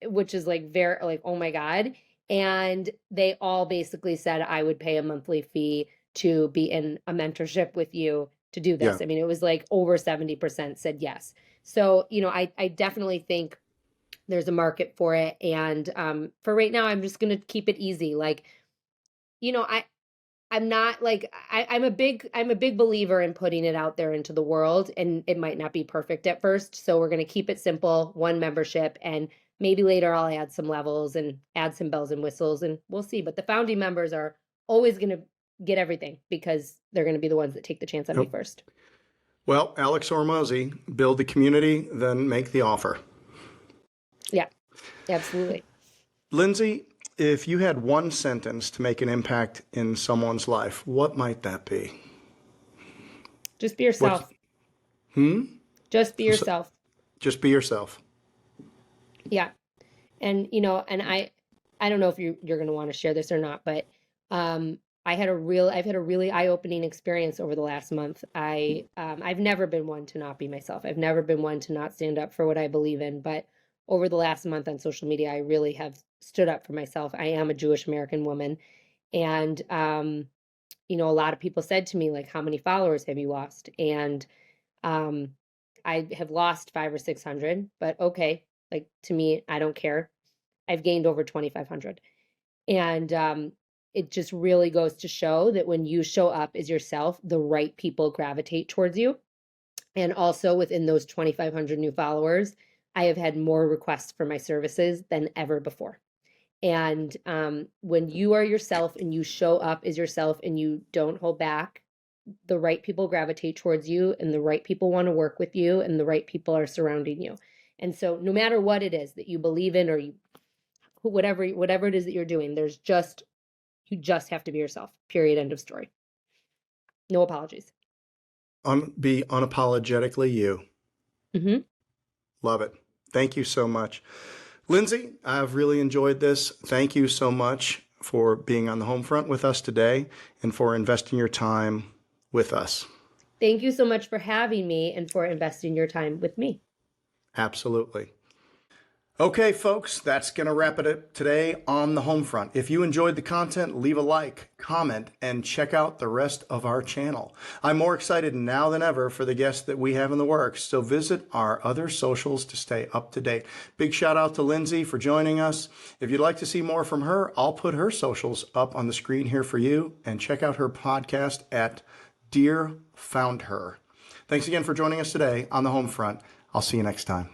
which is like very, like, oh my God. And they all basically said I would pay a monthly fee to be in a mentorship with you to do this. Yeah. I mean, it was like over 70% said yes. So, you know, I definitely think there's a market for it. And for right now, I'm just going to keep it easy. Like, you know, I'm not like, I'm a big believer in putting it out there into the world, and it might not be perfect at first. So we're going to keep it simple, one membership, and maybe later I'll add some levels and add some bells and whistles, and we'll see. But the founding members are always going to get everything because they're going to be the ones that take the chance on me first. Well, Alex Hormozi, build the community, then make the offer. Yeah, absolutely. Lindsey, if you had one sentence to make an impact in someone's life, what might that be? Just be yourself. Just be yourself. Just be yourself. Yeah. And, you know, and I don't know if you're going to want to share this or not, but I've had a really eye-opening experience over the last month. I've never been one to not be myself. I've never been one to not stand up for what I believe in, but over the last month on social media, I really have stood up for myself. I am a Jewish American woman. And, you know, a lot of people said to me, like, how many followers have you lost? And I have lost 500 or 600, but okay. Like, to me, I don't care. I've gained over 2,500. And it just really goes to show that when you show up as yourself, the right people gravitate towards you. And also within those 2,500 new followers, I have had more requests for my services than ever before. And when you are yourself and you show up as yourself and you don't hold back, the right people gravitate towards you, and the right people want to work with you, and the right people are surrounding you. And so no matter what it is that you believe in, or whatever it is that you're doing, you just have to be yourself. Period. End of story. No apologies. Be unapologetically you. Mm-hmm. Love it. Thank you so much. Lindsey, I've really enjoyed this. Thank you so much for being on the Homefront with us today and for investing your time with us. Thank you so much for having me and for investing your time with me. Absolutely. Okay, folks, that's going to wrap it up today on the Homefront. If you enjoyed the content, leave a like, comment, and check out the rest of our channel. I'm more excited now than ever for the guests that we have in the works, so visit our other socials to stay up to date. Big shout out to Lindsey for joining us. If you'd like to see more from her, I'll put her socials up on the screen here for you, and check out her podcast at Dear Found Her. Thanks again for joining us today on the Homefront. I'll see you next time.